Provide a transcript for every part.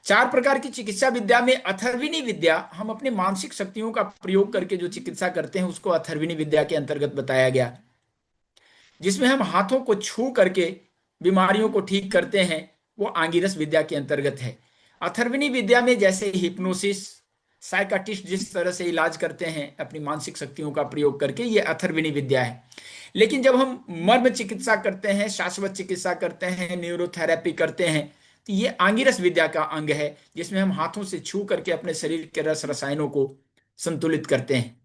चार प्रकार की चिकित्सा विद्या में अथर्वणी विद्या, हम अपने मानसिक शक्तियों का प्रयोग करके जो चिकित्सा करते हैं उसको अथर्वणी विद्या के अंतर्गत बताया गया, जिसमें हम हाथों को छू करके बीमारियों को ठीक करते हैं, वो आंगिरस विद्या के अंतर्गत है। अथर्वणी विद्या में जैसे हिप्नोसिस, साइकाटिस्ट जिस तरह से इलाज करते हैं अपनी मानसिक शक्तियों का प्रयोग करके, ये अथर्वणी विद्या है। लेकिन जब हम मर्म चिकित्सा करते हैं, शाश्वत चिकित्सा करते हैं, न्यूरोथेरेपी करते हैं, तो ये आंगिरस विद्या का अंग है, जिसमें हम हाथों से छू करके अपने शरीर के रस रसायनों को संतुलित करते हैं।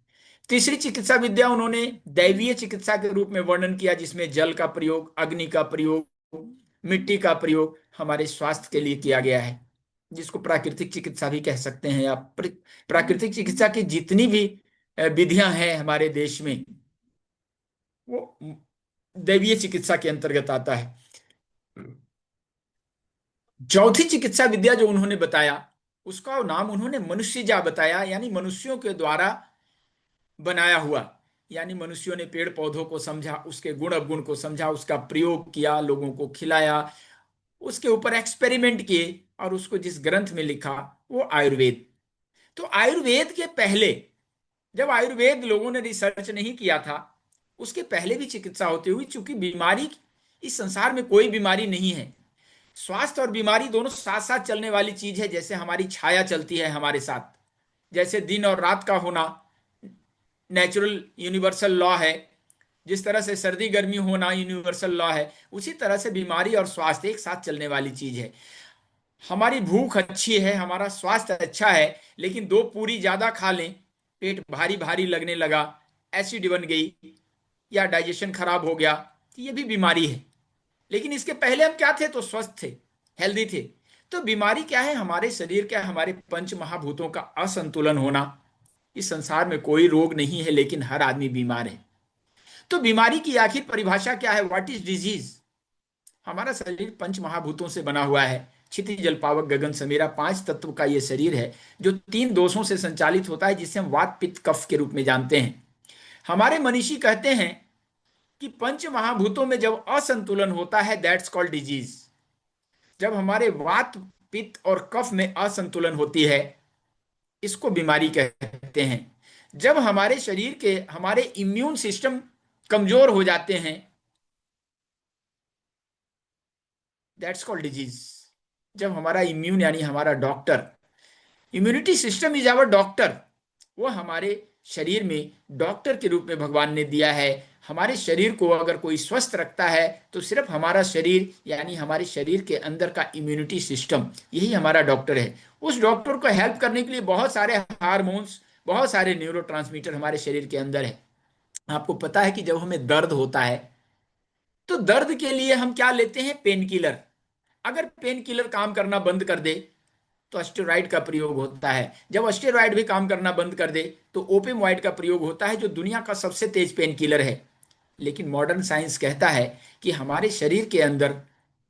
तीसरी चिकित्सा विद्या उन्होंने दैवीय चिकित्सा के रूप में वर्णन किया, जिसमें जल का प्रयोग, अग्नि का प्रयोग, मिट्टी का प्रयोग हमारे स्वास्थ्य के लिए किया गया है, जिसको प्राकृतिक चिकित्सा भी कह सकते हैं आप। प्राकृतिक चिकित्सा की जितनी भी विधियां हैं हमारे देश में, वो दैवीय चिकित्सा के अंतर्गत आता है। चौथी चिकित्सा विद्या जो उन्होंने बताया, उसका नाम उन्होंने मनुष्यजा बताया, यानी मनुष्यों के द्वारा बनाया हुआ। यानी मनुष्यों ने पेड़ पौधों को समझा, उसके गुण अवगुण को समझा, उसका प्रयोग किया, लोगों को खिलाया, उसके ऊपर एक्सपेरिमेंट किए और उसको जिस ग्रंथ में लिखा वो आयुर्वेद। तो आयुर्वेद के पहले, जब आयुर्वेद लोगों ने रिसर्च नहीं किया था, उसके पहले भी चिकित्सा होती हुई, चूंकि बीमारी, इस संसार में कोई बीमारी नहीं है। स्वास्थ्य और बीमारी दोनों साथ साथ चलने वाली चीज है, जैसे हमारी छाया चलती है हमारे साथ, जैसे दिन और रात का होना नेचुरल यूनिवर्सल लॉ है, जिस तरह से सर्दी गर्मी होना यूनिवर्सल लॉ है, उसी तरह से बीमारी और स्वास्थ्य एक साथ चलने वाली चीज है। हमारी भूख अच्छी है, हमारा स्वास्थ्य अच्छा है, लेकिन दो पूरी ज्यादा खा लें, पेट भारी भारी लगने लगा, एसिड बन गई, या डाइजेशन खराब हो गया, तो ये भी बीमारी है। लेकिन इसके पहले हम क्या थे? तो स्वस्थ थे, हेल्दी थे। तो बीमारी क्या है? हमारे शरीर के, हमारे पंच महाभूतों का असंतुलन होना। इस संसार में कोई रोग नहीं है, लेकिन हर आदमी बीमार है। तो बीमारी की आखिर परिभाषा क्या है? What is disease? हमारा शरीर पंच महाभूतों से बना हुआ है। क्षितिज जल पावक गगन समीरा, पांच तत्व का ये शरीर है, जो तीन दोषों से संचालित होता है, जिसे हम वात पित्त कफ के रूप में जानते हैं। हमारे मनीषी कहते हैं कि पंच महाभूतों में जब असंतुलन होता है, दैट्स कॉल्ड डिजीज। जब हमारे वात पित्त और कफ में असंतुलन होती है, इसको बीमारी कहते हैं। जब हमारे शरीर के, हमारे इम्यून सिस्टम कमजोर हो जाते हैं, दैट्स कॉल्ड डिजीज। जब हमारा इम्यून, यानी हमारा doctor, immunity system is our doctor, वो हमारे शरीर में डॉक्टर के रूप में भगवान ने दिया है। हमारे शरीर को अगर कोई स्वस्थ रखता है, तो सिर्फ हमारा शरीर, यानी हमारे शरीर के अंदर का इम्यूनिटी सिस्टम, यही हमारा डॉक्टर है। उस डॉक्टर को हेल्प करने के लिए बहुत सारे हार्मोन्स, बहुत सारे न्यूरो हमारे शरीर के अंदर है। आपको पता है कि जब हमें दर्द होता है, तो दर्द के लिए हम क्या लेते हैं? Pain killer. अगर पेन किलर काम करना बंद कर दे, तो स्टेरॉइड का प्रयोग होता है। जब स्टेरॉइड भी काम करना बंद कर दे, तो ओपियोइड का प्रयोग होता है, जो दुनिया का सबसे तेज पेन किलर है। लेकिन मॉडर्न साइंस कहता है कि हमारे शरीर के अंदर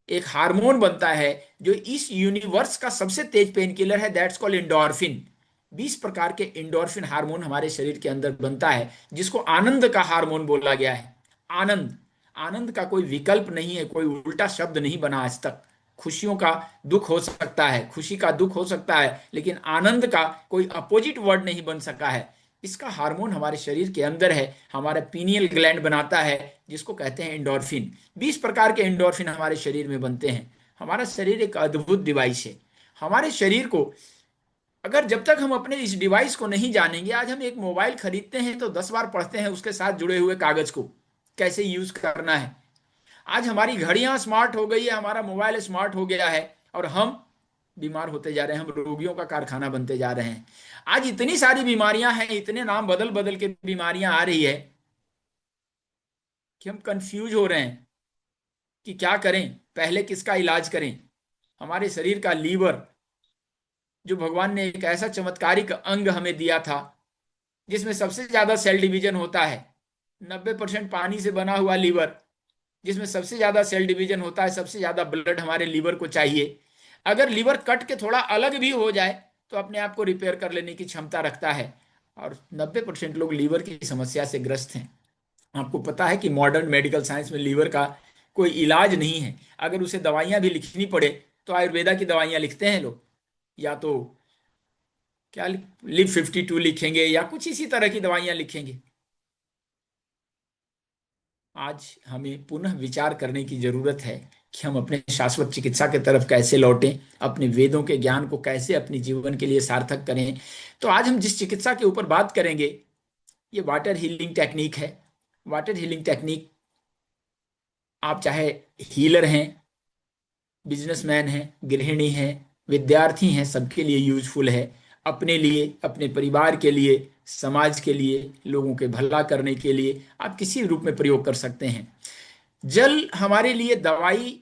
एक हार्मोन बनता है, जो इस यूनिवर्स का सबसे तेज पेन किलर है, दैट्स कॉल्ड इंडोर्फिन। 20 प्रकार के इंडोर्फिन हार्मोन हमारे शरीर के अंदर बनता है, जिसको आनंद का हार्मोन बोला गया है। आनंद, आनंद का कोई विकल्प नहीं है, कोई उल्टा शब्द नहीं बना आज तक। खुशियों का दुख हो सकता है, खुशी का दुख हो सकता है, लेकिन आनंद का कोई अपोजिट वर्ड नहीं बन सका है। इसका हार्मोन हमारे शरीर के अंदर है, हमारा पीनियल ग्लैंड बनाता है, जिसको कहते हैं इंडोर्फिन। 20 प्रकार के इंडोर्फिन हमारे शरीर में बनते हैं। हमारा शरीर एक अद्भुत डिवाइस है। हमारे शरीर को, अगर जब तक हम अपने इस डिवाइस को नहीं जानेंगे, आज हम एक मोबाइल खरीदते हैं तो 10 बार पढ़ते हैं उसके साथ जुड़े हुए कागज को, कैसे यूज करना है। आज हमारी घड़ियां स्मार्ट हो गई है, हमारा मोबाइल स्मार्ट हो गया है, और हम बीमार होते जा रहे हैं, हम रोगियों का कारखाना बनते जा रहे हैं। आज इतनी सारी बीमारियां हैं, इतने नाम बदल बदल के बीमारियां आ रही है, कि हम कंफ्यूज हो रहे हैं कि क्या करें, पहले किसका इलाज करें। हमारे शरीर का लीवर, जो भगवान ने एक ऐसा चमत्कारिक अंग हमें दिया था, जिसमें सबसे ज्यादा सेल डिवीजन होता है, 90% पानी से बना हुआ लीवर, जिसमें सबसे ज्यादा सेल डिवीजन होता है, सबसे ज्यादा ब्लड हमारे लीवर को चाहिए। अगर लीवर कट के थोड़ा अलग भी हो जाए, तो अपने आप को रिपेयर कर लेने की क्षमता रखता है। और 90% लोग लीवर की समस्या से ग्रस्त हैं। आपको पता है कि मॉडर्न मेडिकल साइंस में लीवर का कोई इलाज नहीं है। अगर उसे दवाइयां भी लिखनी पड़े, तो आयुर्वेदा की दवाइयां लिखते हैं लोग। या तो क्या लिव 52 लिखेंगे या कुछ इसी तरह की दवाइयां लिखेंगे। आज हमें पुनः विचार करने की जरूरत है कि हम अपने शाश्वत चिकित्सा की तरफ कैसे लौटें, अपने वेदों के ज्ञान को कैसे अपने जीवन के लिए सार्थक करें। तो आज हम जिस चिकित्सा के ऊपर बात करेंगे ये वाटर हीलिंग टेक्निक है। वाटर हीलिंग टेक्निक, आप चाहे हीलर हैं, बिजनेसमैन हैं, गृहिणी हैं, विद्यार्थी हैं, सबके लिए यूजफुल है। अपने लिए, अपने परिवार के लिए, समाज के लिए, लोगों के भला करने के लिए आप किसी रूप में प्रयोग कर सकते हैं। जल हमारे लिए दवाई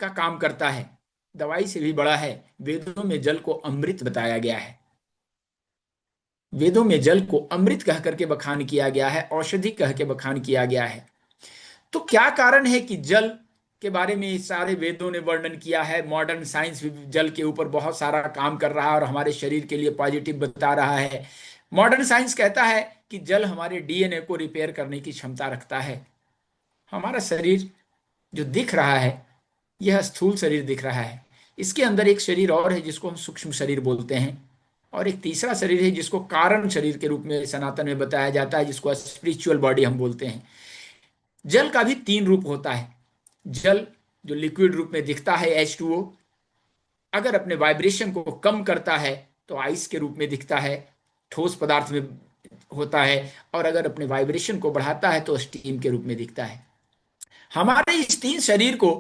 का काम करता है, दवाई से भी बड़ा है। वेदों में जल को अमृत बताया गया है। वेदों में जल को अमृत कह करके बखान किया गया है, औषधि कह के बखान किया गया है। तो क्या कारण है कि जल के बारे में इस सारे वेदों ने वर्णन किया है। मॉडर्न साइंस भी जल के ऊपर बहुत सारा काम कर रहा है और हमारे शरीर के लिए पॉजिटिव बता रहा है। मॉडर्न साइंस कहता है कि जल हमारे डीएनए को रिपेयर करने की क्षमता रखता है। हमारा शरीर जो दिख रहा है यह स्थूल शरीर दिख रहा है, इसके अंदर एक शरीर और है जिसको हम सूक्ष्म शरीर बोलते हैं, और एक तीसरा शरीर है जिसको कारण शरीर के रूप में सनातन में बताया जाता है, जिसको स्पिरिचुअल बॉडी हम बोलते हैं। जल का भी तीन रूप होता है। जल जो लिक्विड रूप में दिखता है H2O, अगर अपने वाइब्रेशन को कम करता है तो आइस के रूप में दिखता है, ठोस पदार्थ में होता है, और अगर अपने वाइब्रेशन को बढ़ाता है तो स्टीम के रूप में दिखता है। हमारे इस तीन शरीर को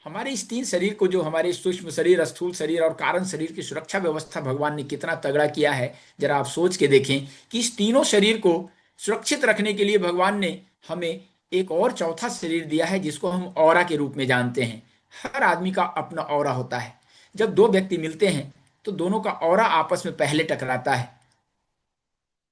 हमारे इस तीन शरीर को, जो हमारे सूक्ष्म शरीर, स्थूल शरीर और कारण शरीर की सुरक्षा व्यवस्था भगवान ने कितना तगड़ा किया है। जरा आप सोच के देखें कि इस तीनों शरीर को सुरक्षित रखने के लिए भगवान ने हमें एक और चौथा शरीर दिया है जिसको हम ऑरा के रूप में जानते हैं। हर आदमी का अपना ऑरा होता है। जब दो व्यक्ति मिलते हैं तो दोनों का ऑरा आपस में पहले टकराता है।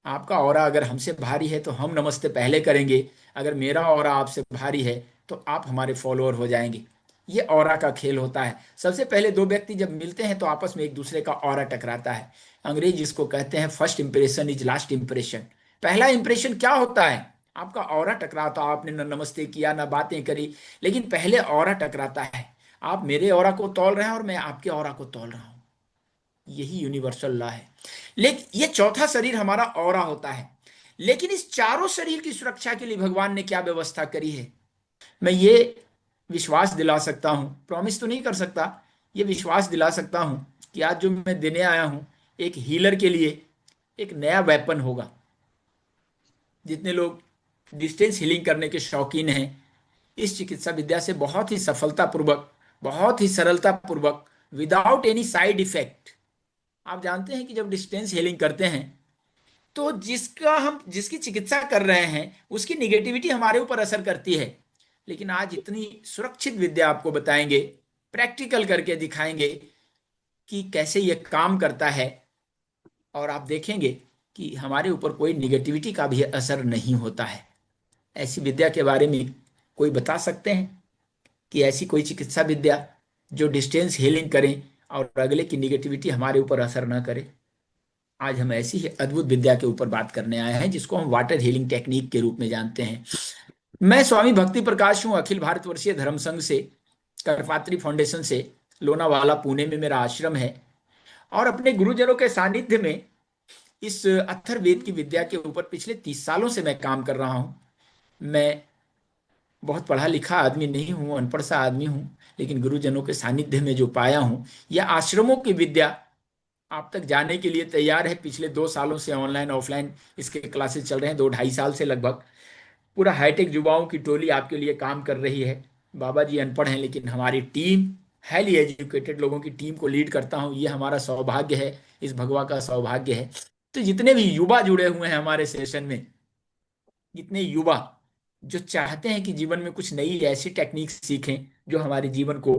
आपका ऑरा अगर हमसे भारी है तो हम नमस्ते पहले करेंगे, अगर मेरा ऑरा आपसे भारी है तो आप हमारे फॉलोअर हो जाएंगे। ये ऑरा का खेल होता है। सबसे पहले दो व्यक्ति जब मिलते हैं तो आपस में एक दूसरे का ऑरा टकराता है। अंग्रेज जिसको कहते हैं first impression is last impression. पहला इंप्रेशन क्या होता है? आपका ऑरा टकराता, आपने न नमस्ते किया ना बातें करी, लेकिन पहले ऑरा टकराता है। आप मेरे ऑरा को तौल रहे हैं और मैं आपके ऑरा को तौल रहा हूं। यही यूनिवर्सल लॉ है। लेकिन ये चौथा शरीर हमारा ऑरा होता है। लेकिन इस चारों शरीर की सुरक्षा के लिए भगवान ने क्या व्यवस्था करी है? मैं ये विश्वास दिला सकता हूं, प्रॉमिस तो नहीं कर सकता, ये विश्वास दिला सकता हूं कि आज जो मैं देने आया हूं एक हीलर के लिए एक नया वेपन होगा। जितने लोग डिस्टेंस हीलिंग करने के शौकीन हैं, इस चिकित्सा विद्या से बहुत ही सफलतापूर्वक, बहुत ही सरलतापूर्वक, विदाउट एनी साइड इफेक्ट, आप जानते हैं कि जब डिस्टेंस हीलिंग करते हैं तो जिसकी चिकित्सा कर रहे हैं उसकी निगेटिविटी हमारे ऊपर असर करती है। लेकिन आज इतनी सुरक्षित विद्या आपको बताएंगे, प्रैक्टिकल करके दिखाएंगे कि कैसे ये काम करता है, और आप देखेंगे कि हमारे ऊपर कोई निगेटिविटी का भी असर नहीं होता है। ऐसी विद्या के बारे में कोई बता सकते हैं कि ऐसी कोई चिकित्सा विद्या जो डिस्टेंस हीलिंग करें और अगले की निगेटिविटी हमारे ऊपर असर ना करे? आज हम ऐसी ही अद्भुत विद्या के ऊपर बात करने आए हैं जिसको हम वाटर हीलिंग टेक्निक के रूप में जानते हैं। मैं स्वामी भक्ति प्रकाश हूँ, अखिल भारतवर्षीय धर्म संघ से, करपात्री फाउंडेशन से, लोनावाला पुणे में मेरा आश्रम है। और अपने गुरुजनों के सानिध्य में इस अथर्ववेद की विद्या के ऊपर पिछले 30 सालों से मैं काम कर रहा हूँ। मैं बहुत पढ़ा लिखा आदमी नहीं हूँ, अनपढ़ सा आदमी हूँ, लेकिन गुरुजनों के सानिध्य में जो पाया हूँ, यह आश्रमों की विद्या आप तक जाने के लिए तैयार है। पिछले 2 सालों से ऑनलाइन ऑफलाइन इसके क्लासेस चल रहे हैं, 2 ढाई साल से लगभग। पूरा हाईटेक युवाओं की टोली आपके लिए काम कर रही है। बाबा जी अनपढ़ हैं लेकिन हमारी टीम, हाईली एजुकेटेड लोगों की टीम को लीड करता हूँ। ये हमारा सौभाग्य है, इस भगवा का सौभाग्य है। तो जितने भी युवा जुड़े हुए हैं हमारे सेशन में, जितने युवा जो चाहते हैं कि जीवन में कुछ नई ऐसी टेक्निक सीखें जो हमारे जीवन को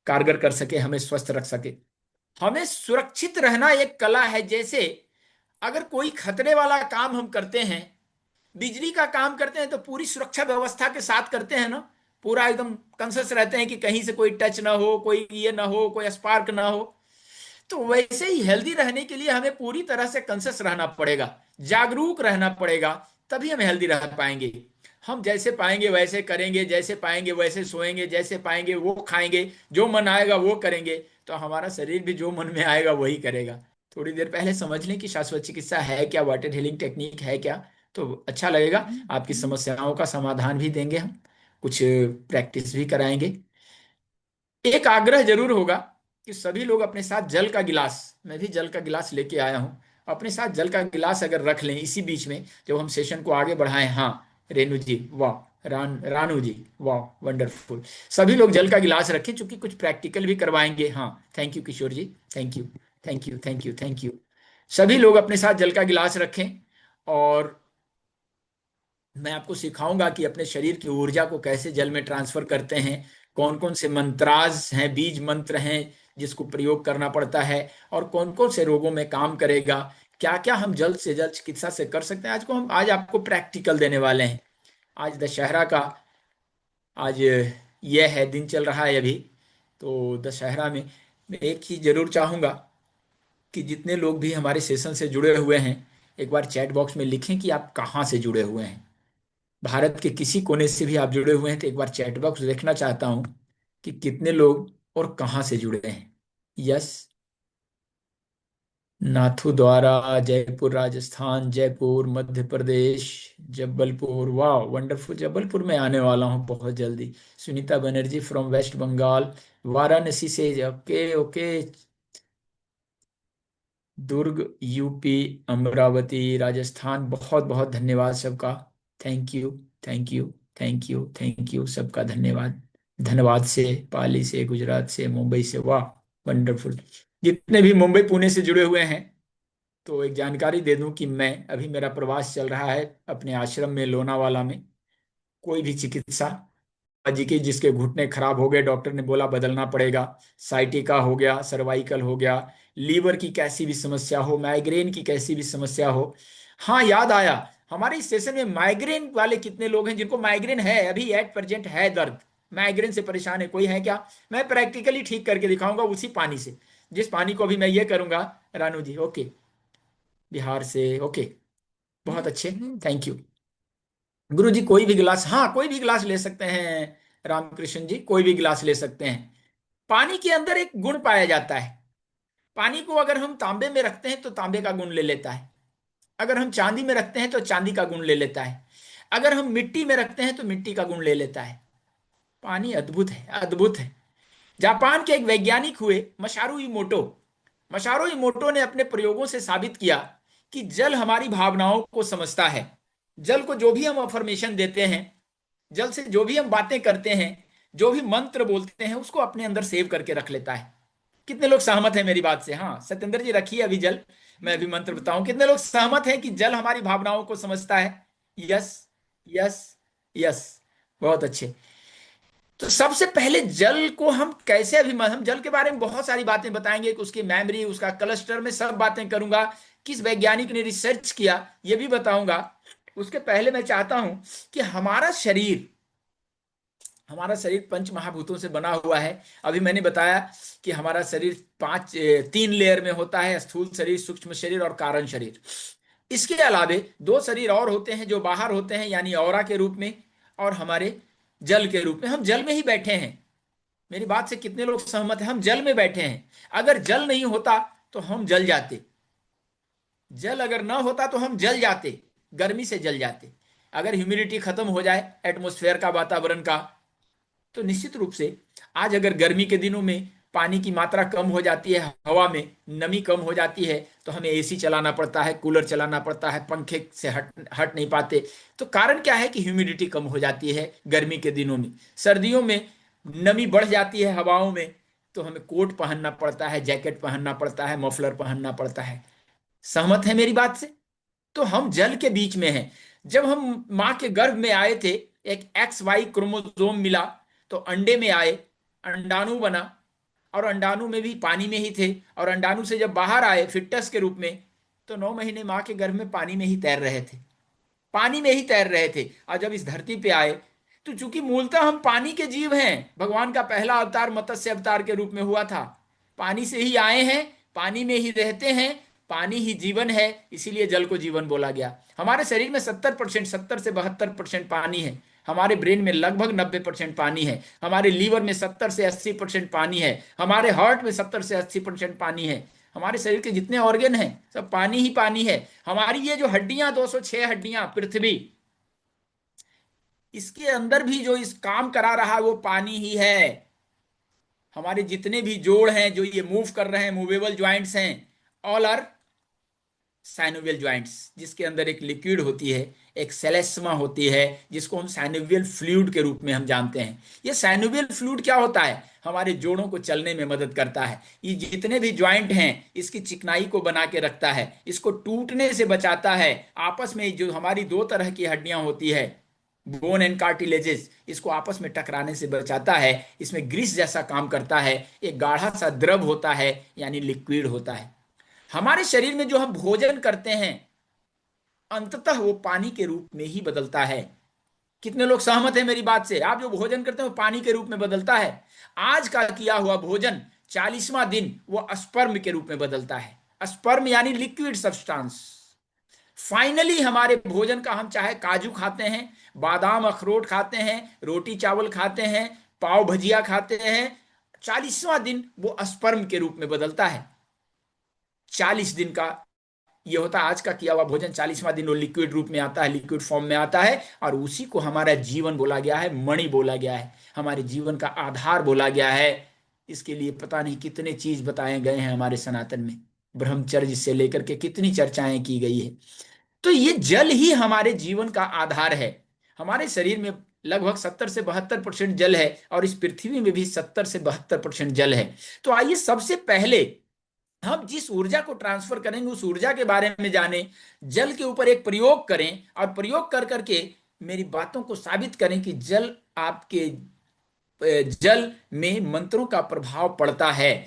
कारगर कर सके, हमें स्वस्थ रख सके। हमें सुरक्षित रहना एक कला है। जैसे अगर कोई खतरे वाला काम हम करते हैं, बिजली का काम करते हैं, तो पूरी सुरक्षा व्यवस्था के साथ करते हैं ना, पूरा एकदम कंसस रहते हैं कि कहीं से कोई टच ना हो, कोई ये ना हो, कोई स्पार्क ना हो। तो वैसे ही हेल्दी रहने के लिए हमें पूरी तरह से कंसस रहना पड़ेगा, जागरूक रहना पड़ेगा, तभी हम हेल्दी रह पाएंगे। हम जैसे पाएंगे वैसे करेंगे, जैसे पाएंगे वैसे सोएंगे, जैसे पाएंगे वो खाएंगे, जो मन आएगा वो करेंगे, तो हमारा शरीर भी जो मन में आएगा वही करेगा। थोड़ी देर पहले समझ लें कि शाश्वत चिकित्सा है क्या, वाटर हीलिंग टेक्निक है क्या, तो अच्छा लगेगा। आपकी समस्याओं का समाधान भी देंगे हम, कुछ प्रैक्टिस भी कराएंगे। एक आग्रह जरूर होगा कि सभी लोग अपने साथ जल का गिलास, मैं भी जल का गिलास लेके आया हूं, अपने साथ जल का गिलास अगर रख लें इसी बीच में जब हम सेशन को आगे बढ़ाएं। हाँ, रेणु जी वाह, रानू जी वाह, वंडरफुल। सभी लोग जल का गिलास रखें, क्योंकि कुछ प्रैक्टिकल भी करवाएंगे। हाँ, thank you Kishore ji, thank you, thank you, thank you, thank you. सभी लोग अपने साथ जल का गिलास रखें, और मैं आपको सिखाऊंगा कि अपने शरीर की ऊर्जा को कैसे जल में ट्रांसफर करते हैं, कौन कौन से मंत्राज हैं, बीज मंत्र हैं जिसको प्रयोग करना पड़ता है, और कौन कौन से रोगों में काम करेगा, क्या क्या हम जल्द से जल्द चिकित्सा से कर सकते हैं। आज आपको प्रैक्टिकल देने वाले हैं। आज दशहरा का, आज यह है दिन चल रहा है अभी। तो दशहरा में मैं एक ही जरूर चाहूंगा कि जितने लोग भी हमारे सेशन से जुड़े हुए हैं, एक बार चैट बॉक्स में लिखें कि आप कहाँ से जुड़े हुए हैं। भारत के किसी कोने से भी आप जुड़े हुए हैं तो एक बार चैट बॉक्स देखना चाहता हूं कि कितने लोग और कहां से जुड़े हैं। यस, नाथू द्वारा, जयपुर राजस्थान, जयपुर मध्य प्रदेश, जबलपुर, वाह वंडरफुल, जबलपुर में आने वाला हूं बहुत जल्दी। सुनीता बनर्जी फ्रॉम वेस्ट बंगाल, वाराणसी से, ओके ओके। दुर्ग यूपी, अमरावती राजस्थान, बहुत बहुत धन्यवाद सबका। Thank you, thank you, thank you, thank you सबका, धन्यवाद। धनबाद से, पाली से, गुजरात से, मुंबई से, वाह वंडरफुल। जितने भी मुंबई पुणे से जुड़े हुए हैं, तो एक जानकारी दे दूं कि मैं अभी, मेरा प्रवास चल रहा है अपने आश्रम में लोनावाला में। कोई भी चिकित्सा जी की, जिसके घुटने खराब हो गए, डॉक्टर ने बोला बदलना पड़ेगा, साइटिका हो गया, सर्वाइकल हो गया, लीवर की कैसी भी समस्या हो, माइग्रेन की कैसी भी समस्या हो। हाँ, याद आया, हमारे इस सेशन में माइग्रेन वाले कितने लोग हैं जिनको माइग्रेन है, अभी एट प्रेजेंट है दर्द, माइग्रेन से परेशान है, कोई है क्या? मैं प्रैक्टिकली ठीक करके दिखाऊंगा उसी पानी से, जिस पानी को अभी मैं ये करूंगा। रानू जी ओके, बिहार से, ओके, बहुत अच्छे, थैंक यू। गुरु जी कोई भी गिलास, हाँ कोई भी गिलास ले सकते हैं, रामकृष्ण जी कोई भी गिलास ले सकते हैं। पानी के अंदर एक गुण पाया जाता है, पानी को अगर हम तांबे में रखते हैं तो तांबे का गुण ले लेता है, अगर हम चांदी में रखते हैं तो चांदी का गुण ले लेता है, अगर हम मिट्टी में रखते हैं तो मिट्टी का गुण ले लेता है। पानी अद्भुत है, अद्भुत है। जापान के एक वैज्ञानिक हुए मसारू इमोटो, मसारू इमोटो ने अपने प्रयोगों से साबित किया कि जल हमारी भावनाओं को समझता है। जल को जो भी हम अफर्मेशन देते हैं, जल से जो भी हम बातें करते हैं, जो भी मंत्र बोलते हैं, उसको अपने अंदर सेव करके रख लेता है। कितने लोग सहमत हैं मेरी बात से? हाँ, सत्येंद्र जी रखिए अभी जल, मैं अभी मंत्र बताऊं। कितने लोग सहमत हैं कि जल हमारी भावनाओं को समझता है? यस, यस, यस, बहुत अच्छे। तो सबसे पहले जल को हम कैसे, अभी हम जल के बारे में बहुत सारी बातें बताएंगे कि उसकी मेमोरी, उसका क्लस्टर में सब बातें करूंगा, किस वैज्ञानिक ने रिसर्च किया ये भी बताऊंगा। उसके पहले मैं चाहता हूं कि हमारा शरीर पंच महाभूतों से बना हुआ है। अभी मैंने बताया कि हमारा शरीर तीन लेयर में होता है, स्थूल शरीर, सूक्ष्म शरीर और कारण शरीर। इसके अलावे दो शरीर और होते हैं जो बाहर होते हैं, यानी ऑरा के रूप में, और हमारे जल के रूप में। हम जल में ही बैठे हैं, मेरी बात से कितने लोग सहमत हैं? हम जल में बैठे हैं। अगर जल नहीं होता तो हम जल जाते, जल अगर ना होता तो हम जल जाते, गर्मी से जल जाते। अगर ह्यूमिडिटी खत्म हो जाए एटमॉस्फेयर का, वातावरण का, तो निश्चित रूप से आज अगर गर्मी के दिनों में पानी की मात्रा कम हो जाती है, हवा में नमी कम हो जाती है, तो हमें एसी चलाना पड़ता है, कूलर चलाना पड़ता है, पंखे से हट हट नहीं पाते। तो कारण क्या है कि ह्यूमिडिटी कम हो जाती है गर्मी के दिनों में। सर्दियों में नमी बढ़ जाती है हवाओं में, तो हमें कोट पहनना पड़ता है, जैकेट पहनना पड़ता है, मफलर पहनना पड़ता है। सहमत है मेरी बात से? तो हम जल के बीच में हैं। जब हम मां के गर्भ में आए थे, एक एक्स वाई क्रोमोसोम मिला, तो अंडे में आए, अंडाणु बना, और अंडाणु में भी पानी में ही थे, और अंडाणु से जब बाहर आए फिटस के रूप में, तो 9 महीने मां के गर्भ में पानी में ही तैर रहे थे, पानी में ही तैर रहे थे। और जब इस धरती पे आए, तो चूंकि मूलतः हम पानी के जीव हैं, भगवान का पहला अवतार मत्स्य अवतार के रूप में हुआ था, पानी से ही आए हैं, पानी में ही रहते हैं, पानी ही जीवन है, इसीलिए जल को जीवन बोला गया। हमारे शरीर में 70%, 70 से 72% पानी है। हमारे ब्रेन में लगभग 90% पानी है, हमारे लीवर में 70 से 80% पानी है, हमारे हार्ट में 70 से 80% पानी है, हमारे शरीर के जितने ऑर्गन हैं सब पानी ही पानी है। हमारी ये जो हड्डियां, 206 हड्डियां पृथ्वी, इसके अंदर भी जो इस काम करा रहा है वो पानी ही है। हमारे जितने भी जोड़ हैं जो ये मूव कर रहे हैं, मूवेबल ज्वाइंट्स हैं, ऑल आर साइनोवियल ज्वाइंट्स, जिसके अंदर एक लिक्विड होती है, एक सेलेस्मा होती है, जिसको हम साइनोवियल फ्लूइड के रूप में हम जानते हैं। ये साइनोवियल फ्लूइड क्या होता है? हमारे जोड़ों को चलने में मदद करता है। ये जितने भी ज्वाइंट हैं इसकी चिकनाई को बना के रखता है, इसको टूटने से बचाता है। आपस में जो हमारी दो तरह की हड्डियां होती है, बोन एंड कार्टिलेजेस, इसको आपस में टकराने से बचाता है। इसमें ग्रीस जैसा काम करता है, एक गाढ़ा सा द्रव होता है, यानी लिक्विड होता है। हमारे शरीर में जो हम भोजन करते हैं अंततः वो पानी के रूप में ही बदलता है। कितने लोग सहमत हैं मेरी बात से? आप जो भोजन करते हैं वो पानी के रूप में बदलता है। आज का किया हुआ भोजन 40वां दिन वो स्पर्म के रूप में बदलता है। स्पर्म यानी लिक्विड सब्सटेंस। फाइनली हमारे भोजन का, हम चाहे काजू खाते हैं, बादाम अखरोट खाते हैं, रोटी चावल खाते हैं, पाव भजिया खाते हैं, 40वां दिन वो स्पर्म के रूप में बदलता है। 40 दिन का ये होता है आज का किया हुआ भोजन। 40वां दिन वो लिक्विड रूप में आता है, लिक्विड फॉर्म में आता है, और उसी को हमारा जीवन बोला गया है, मणि बोला गया है, हमारे जीवन का आधार बोला गया है। इसके लिए पता नहीं कितने चीज बताए गए हैं हमारे सनातन में, ब्रह्मचर्य से लेकर के कितनी चर्चाएं की गई है। तो ये जल ही हमारे जीवन का आधार है। हमारे शरीर में लगभग 70 से 72% जल है, और इस पृथ्वी में भी 70 से 72% जल है। तो आइए सबसे पहले हम जिस ऊर्जा को ट्रांसफर करेंगे उस ऊर्जा के बारे में जाने, जल के ऊपर एक प्रयोग करें, और प्रयोग कर करके मेरी बातों को साबित करें कि जल में मंत्रों का प्रभाव पड़ता है।